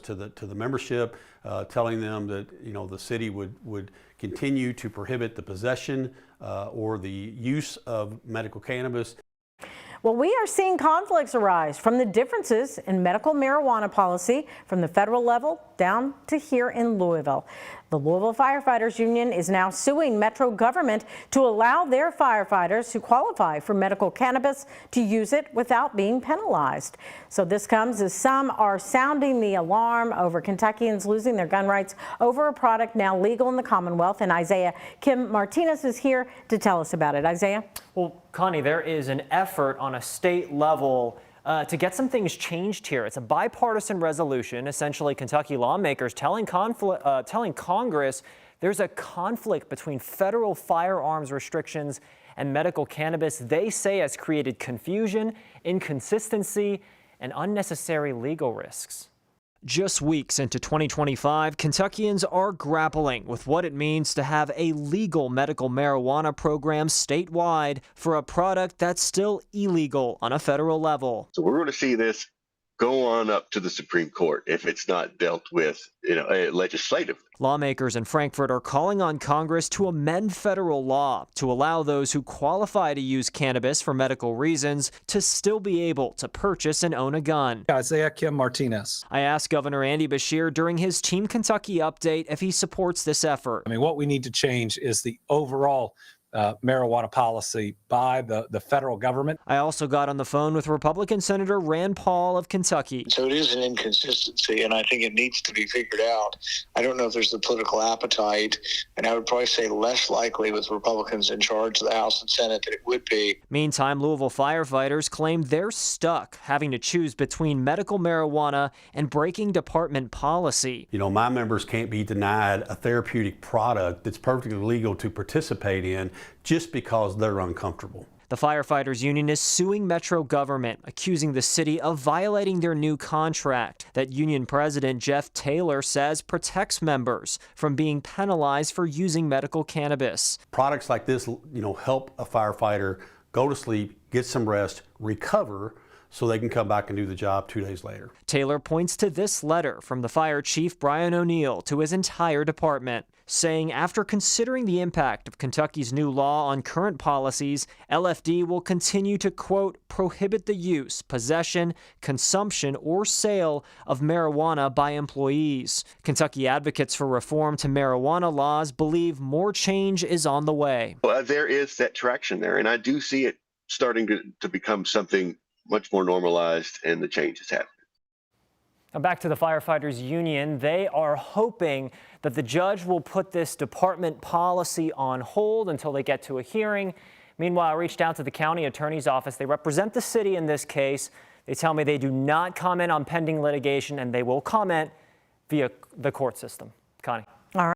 to the membership, telling them that the city would continue to prohibit the possession or the use of medical cannabis. Well, we are seeing conflicts arise from the differences in medical marijuana policy from the federal level down to here in Louisville. The Louisville Firefighters Union is now suing Metro government to allow their firefighters who qualify for medical cannabis to use it without being penalized. So this comes as some are sounding the alarm over Kentuckians losing their gun rights over a product now legal in the Commonwealth. And Isaiah Kim Martinez is here to tell us about it. Isaiah? Well, Connie, there is an effort on a state level to get some things changed here. It's a bipartisan resolution, essentially Kentucky lawmakers telling Congress there's a conflict between federal firearms restrictions and medical cannabis. They say has created confusion, inconsistency, and unnecessary legal risks. Just weeks into 2025, Kentuckians are grappling with what it means to have a legal medical marijuana program statewide for a product that's still illegal on a federal level. So we're going to see this go on up to the Supreme Court if it's not dealt with, legislatively. Lawmakers in Frankfort are calling on Congress to amend federal law to allow those who qualify to use cannabis for medical reasons to still be able to purchase and own a gun. Isaiah Kim Martinez. I asked Governor Andy Beshear during his Team Kentucky update if he supports this effort. I mean, what we need to change is the overall marijuana policy by the federal government. I also got on the phone with Republican Senator Rand Paul of Kentucky. So it is an inconsistency, and I think it needs to be figured out. I don't know if there's the political appetite, and I would probably say less likely with Republicans in charge of the House and Senate that it would be. Meantime, Louisville firefighters claim they're stuck having to choose between medical marijuana and breaking department policy. My members can't be denied a therapeutic product that's perfectly legal to participate in just because they're uncomfortable. The Firefighters Union is suing Metro government, accusing the city of violating their new contract that union president Jeff Taylor says protects members from being penalized for using medical cannabis. Products like this, help a firefighter go to sleep, get some rest, recover, so they can come back and do the job 2 days later. Taylor points to this letter from the fire chief Brian O'Neill to his entire department, saying after considering the impact of Kentucky's new law on current policies, LFD will continue to, quote, prohibit the use, possession, consumption, or sale of marijuana by employees. Kentucky advocates for reform to marijuana laws believe more change is on the way. Well, there is that traction there, and I do see it starting to become something much more normalized, and the change is happening. Now back to the Firefighters Union. They are hoping that the judge will put this department policy on hold until they get to a hearing. Meanwhile, I reached out to the county attorney's office. They represent the city in this case. They tell me they do not comment on pending litigation, and they will comment via the court system. Connie.